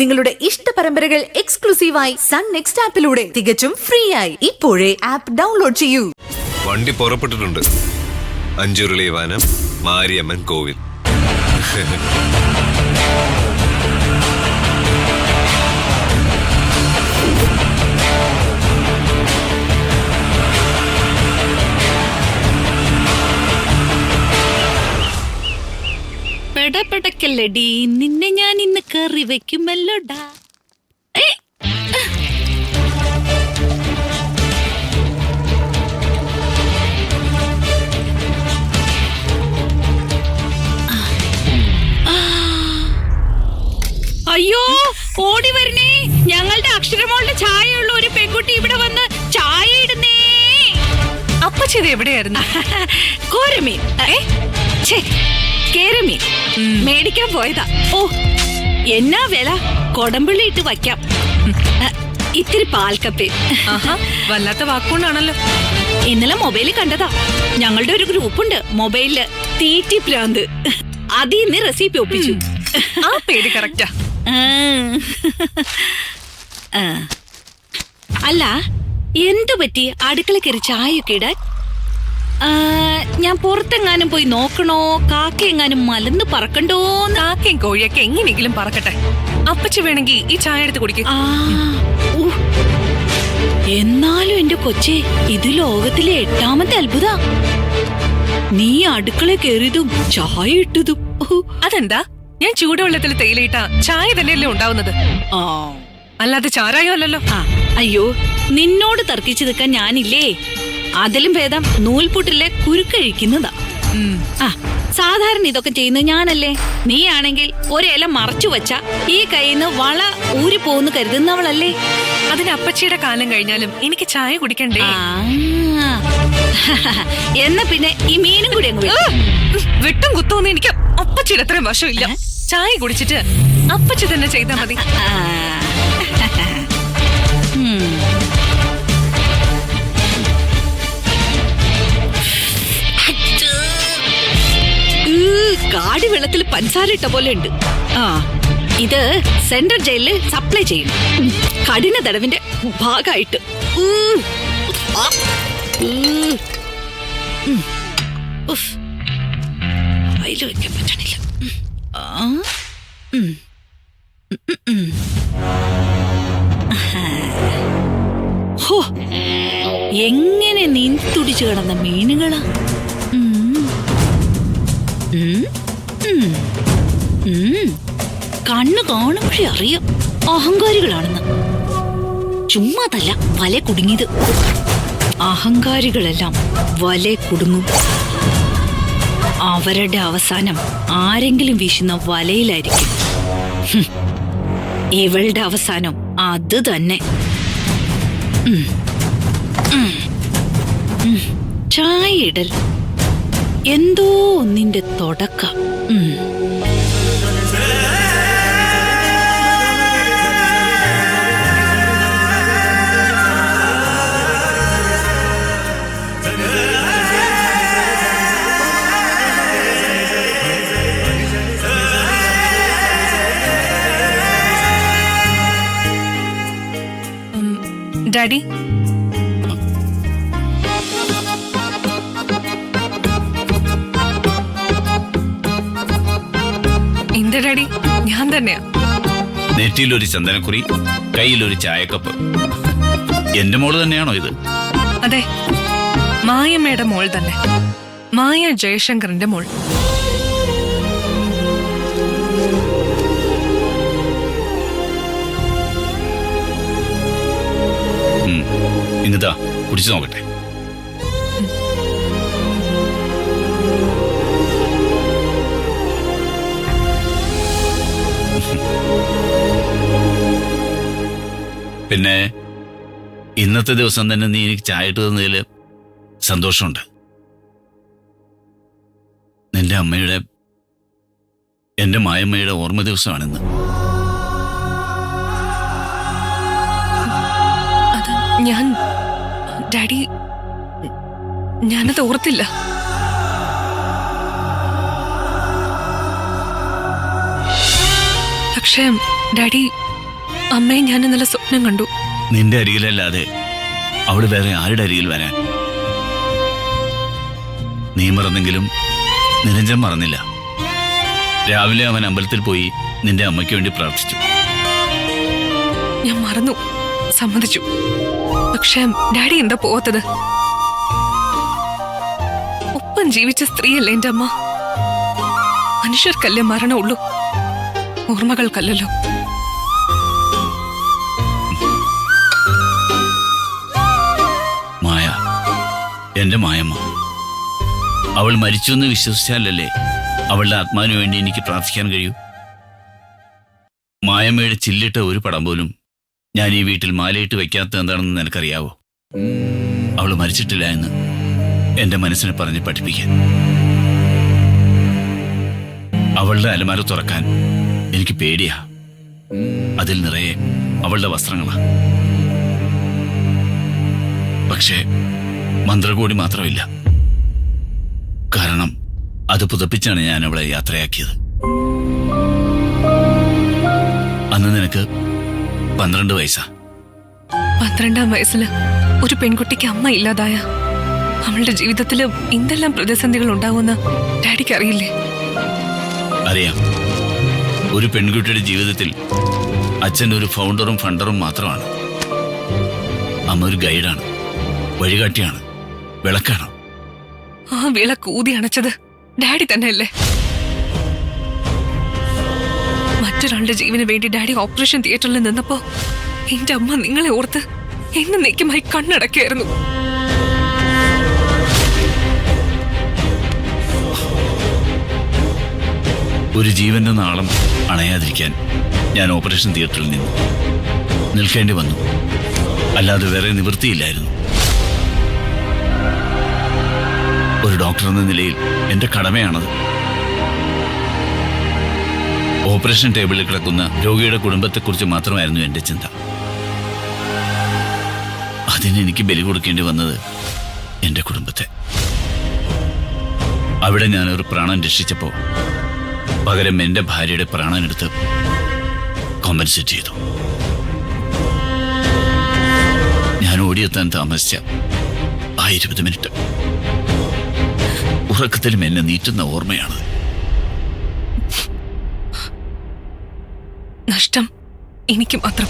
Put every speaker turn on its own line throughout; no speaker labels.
നിങ്ങളുടെ ഇഷ്ട പരമ്പരകൾ എക്സ്ക്ലൂസീവായി സൺ നെക്സ്റ്റ് ആപ്പിലൂടെ തികച്ചും ഫ്രീ ആയി ഇപ്പോഴേ ആപ്പ് ഡൗൺലോഡ് ചെയ്യൂ.
വണ്ടി പുറപ്പെട്ടിട്ടുണ്ട്. അഞ്ചുരുളി വനം മാരിയമ്മൻ കോവിൽ.
പെടപ്പെടക്കല്ലടി, നിന്നെ ഞാൻ ഇന്ന് കറി വെക്കുമല്ലോടാ. അയ്യോ, ഓടി വരണേ! ഞങ്ങളുടെ അക്ഷരമോളുടെ ചായയുള്ള ഒരു പെൺകുട്ടി ഇവിടെ വന്ന് ചായ ഇടുന്നേ.
അപ്പച്ചത് എവിടെയായിരുന്നു?
കോരമീൻ, കേരമീൻ മേടിക്കാൻ പോയതാ. ഓ, എന്നാ വില! കൊടമ്പുള്ളി ഇട്ട് വയ്ക്കാം. ഇത്തിരി പാൽക്കപ്പേ.
വല്ലാത്ത വാക്കുകൊണ്ടാണല്ലോ.
ഇന്നലെ മൊബൈലിൽ കണ്ടതാ. ഞങ്ങളുടെ ഒരു ഗ്രൂപ്പുണ്ട് മൊബൈലില്, തീറ്റി പ്രാന്ത്. അതിന്ന് റെസിപ്പി ഒപ്പിച്ചു.
ആ പേര് കറക്റ്റാ.
അല്ല, എന്തു പറ്റി അടുക്കള കയറി ചായയൊക്കെ ഇടാൻ? ഞാൻ പുറത്തെങ്ങാനും പോയി നോക്കണോ? കാക്ക എങ്ങാനും മലന്ന് പറക്കണ്ടോ?
കാക്കയും കോഴിയൊക്കെ എങ്ങനെയെങ്കിലും പറക്കട്ടെ. അപ്പച്ചി വേണമെങ്കിൽ ഈ ചായ എടുത്ത് കുടിക്കും.
എന്നാലും എന്റെ കൊച്ചേ, ഇത് ലോകത്തിലെ 8ാമത്തെ അത്ഭുത. നീ അടുക്കള കയറിയതും ചായ ഇട്ടതും.
അതെന്താ? ഞാൻ ചൂടുവെള്ളത്തിൽ തേയിലയിട്ട ചായ തന്നെയല്ലേ ഉണ്ടാവുന്നത്, അല്ലാതെ ചാരായോ അല്ലല്ലോ.
അയ്യോ, നിന്നോട് തർക്കിച്ചു നിൽക്കാൻ ഞാനില്ലേ. അതിലും ഭേദം നൂൽപുട്ടിലെ കുരുക്കഴിക്കുന്നതാ. സാധാരണ ഇതൊക്കെ ചെയ്യുന്നത് ഞാനല്ലേ. നീ ആണെങ്കിൽ ഒരില മറച്ചു വച്ച ഈ കയ്യിന്ന് വള ഊരിപ്പോന്ന് കരുതുന്നവളല്ലേ.
അതിന് അപ്പച്ചിയുടെ കാലം കഴിഞ്ഞാലും എനിക്ക് ചായ കുടിക്കണ്ടേ?
എന്നാ പിന്നെ ഈ മീനും കൂടി അങ്ങ്
വിട്ടും കുത്തോന്ന് എനിക്ക് അപ്പച്ചിയുടെ അത്രയും വശമില്ല. ചായ കുടിച്ചിട്ട് അപ്പച്ചി തന്നെ ചെയ്താൽ മതി.
കാടി വെള്ളത്തിൽ പഞ്ചസാര ഇട്ട പോലെ ഉണ്ട്. ഇത് സെൻട്രൽ ജയിലിൽ സപ്ലൈ ചെയ്യണം, കഠിന തടവിന്റെ ഭാഗമായിട്ട്. അതിൽ വെക്കാൻ പറ്റണില്ല. ഹോ, എങ്ങനെ നീന്തുടിച്ചു കിടന്ന മീനുകളാ. കണ്ണു കാണുമ്പോഴേ അറിയാം അഹങ്കാരികളാണെന്ന്. ചുമ്മാതല്ല വല കുടുങ്ങിയത്. അഹങ്കാരികളെല്ലാം വല കുടുങ്ങും. അവരുടെ അവസാനം ആരെങ്കിലും വീശുന്ന വലയിലായിരിക്കും. ഇവളുടെ അവസാനം അത് തന്നെ. ചായ ഇടൽ എന്തോ ഒന്നിന്റെ തുടക്കം.
ഡാഡി, എന്റെ ഡാഡി ഞാൻ തന്നെയാ.
നെറ്റിയിലൊരു ചന്ദനക്കുറി, കയ്യിലൊരു ചായക്കപ്പ്. എന്റെ മോള് തന്നെയാണോ ഇത്?
അതെ, മായമ്മയുടെ മോൾ തന്നെ. മായ ജയശങ്കറിന്റെ മോൾ.
ഇന്നതാ കുടിച്ചു നോക്കട്ടെ. പിന്നെ ഇന്നത്തെ ദിവസം തന്നെ നീ എനിക്ക് ചായ ഇട്ട് തന്നതിൽ സന്തോഷമുണ്ട്. നിന്റെ അമ്മയുടെ, എന്റെ മായമ്മയുടെ ഓർമ്മ ദിവസമാണെന്ന്.
ഞാൻ ഡാഡി, ഞാനത് ഓർത്തില്ല. പക്ഷേ ഡാഡി, അമ്മയെ ഞാൻ ഇന്നലെ സ്വപ്നം കണ്ടു.
നിന്റെ അരികിലല്ലാതെ അവള് വേറെ ആരുടെ അരികിൽ വരാൻ? നീ മറന്നെങ്കിലും നിരഞ്ജൻ മറന്നില്ല. രാവിലെ അവൻ അമ്പലത്തിൽ പോയി നിന്റെ അമ്മയ്ക്ക് വേണ്ടി പ്രാർത്ഥിച്ചു.
ഞാൻ മറന്നു, സമ്മതിച്ചു. പക്ഷെ ഡാഡി എന്താ പോവാത്തത്? ഒപ്പം ജീവിച്ച സ്ത്രീയല്ലേ എന്റെ അമ്മ. മനുഷ്യർക്കല്ലേ മരണമുള്ളൂ, ഓർമ്മകൾക്കല്ലല്ലോ.
മായ, എന്റെ മായമ്മ. അവൾ മരിച്ചു എന്ന് വിശ്വസിച്ചാലല്ലേ അവളുടെ ആത്മാവിന് വേണ്ടി എനിക്ക് പ്രാർത്ഥിക്കാൻ കഴിയൂ. മായമ്മയുടെ ചില്ലിട്ട ഒരു പടം പോലും ഞാൻ ഈ വീട്ടിൽ മാലയിട്ട് വെക്കാത്ത എന്താണെന്ന് നിനക്കറിയാവോ? അവൾ മരിച്ചിട്ടില്ല എന്ന് എന്റെ മനസ്സിനെ പറഞ്ഞ് പഠിപ്പിക്കാൻ. അവളുടെ അലമാര തുറക്കാൻ എനിക്ക് പേടിയാ. അതിൽ നിറയെ അവളുടെ വസ്ത്രങ്ങളാ. പക്ഷേ മന്ത്രകോടി മാത്രമില്ല. കാരണം അത് പുതപ്പിച്ചാണ് ഞാൻ അവളെ യാത്രയാക്കിയത്. അന്ന് നിനക്ക് 12 വയസ്സാ.
12-ാം വയസ്സില് ഒരു പെൺകുട്ടിക്ക് അമ്മ ഇല്ലാതായ അവളുടെ ജീവിതത്തില് എന്തെല്ലാം പ്രതിസന്ധികൾ ഉണ്ടാവുമെന്ന് ഡാഡിക്ക് അറിയില്ലേ?
അറിയാം. ഒരു പെൺകുട്ടിയുടെ ജീവിതത്തിൽ അച്ഛൻ ഒരു ഫൗണ്ടറും ഫണ്ടറും മാത്രമാണ്. അമ്മ ഒരു ഗൈഡാണ്, വഴികാട്ടിയാണ്, വിളക്കാണ്.
ആ വിളക്ക് ഊതി അണച്ചത് ഡാഡി തന്നെയല്ലേ? മറ്റൊരാളുടെ ജീവന് വേണ്ടി ഡാഡി ഓപ്പറേഷൻ തിയേറ്ററിൽ നിന്നപ്പോ എന്റെ അമ്മ നിങ്ങളെ ഓർത്ത് എന്നേക്കുമായി കണ്ണടക്കായിരുന്നു.
ഒരു ജീവന്റെ നാളം അണയാതിരിക്കാൻ ഞാൻ ഓപ്പറേഷൻ തിയേറ്ററിൽ നിൽക്കേണ്ടി വന്നു. അല്ലാതെ വേറെ നിവൃത്തിയില്ലായിരുന്നു. ഒരു ഡോക്ടർ എന്ന നിലയിൽ എന്റെ കടമയാണത്. ഓപ്പറേഷൻ ടേബിളിൽ കിടക്കുന്ന രോഗിയുടെ കുടുംബത്തെക്കുറിച്ച് മാത്രമായിരുന്നു എന്റെ ചിന്ത. അതിന് എനിക്ക് ബലി കൊടുക്കേണ്ടി വന്നത് എന്റെ കുടുംബത്തെ. അവിടെ ഞാനൊരു പ്രാണൻ രക്ഷിച്ചപ്പോ പകരം എന്റെ ഭാര്യയുടെ പ്രാണനെടുത്ത് കോമ്പൻസേറ്റ് ചെയ്തു. ഞാൻ ഓടിയെത്താൻ താമസിച്ച ആ 20 മിനിറ്റ് ഉറക്കത്തിലും എന്നെ നീറ്റുന്ന ഓർമ്മയാണ്.
നഷ്ടം എനിക്ക് മാത്രം.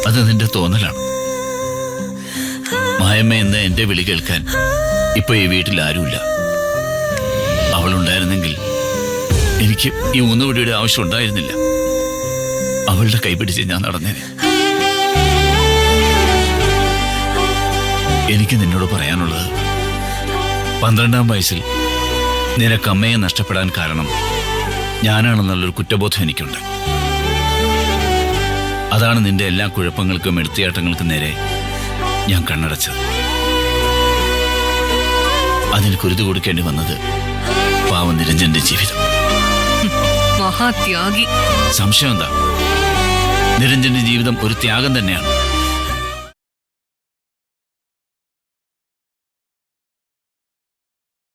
അത് നിന്റെ തോന്നലാണ്. മായമ്മ എന്ന എന്റെ വിളി കേൾക്കാൻ ഇപ്പൊ ഈ വീട്ടിൽ ആരുമില്ല. അവളുണ്ടായിരുന്നെങ്കിൽ എനിക്ക് ഈ ഊന്നുവടിയുടെ ആവശ്യം ഉണ്ടായിരുന്നില്ല. അവളുടെ കൈപിടിച്ച് ഞാൻ നടന്നേനെ. എനിക്ക് നിന്നോട് പറയാനുള്ളത്, 12-ാം വയസ്സിൽ നിനക്ക് അമ്മയെ നഷ്ടപ്പെടാൻ കാരണം ഞാനാണെന്നുള്ളൊരു കുറ്റബോധം എനിക്കുണ്ട്. അതാണ് നിന്റെ എല്ലാ കുഴപ്പങ്ങൾക്കും എടുത്തിയാട്ടങ്ങൾക്കും നേരെ ഞാൻ കണ്ണടച്ചത്. അതിന് കുരുതി കൊടുക്കേണ്ടി വന്നത് പാവം നിരഞ്ജന്റെ ജീവിതം.
മഹാത്യാഗി.
സംശയം എന്താ? നിരഞ്ജന്റെ ജീവിതം ഒരു ത്യാഗം തന്നെയാണ്.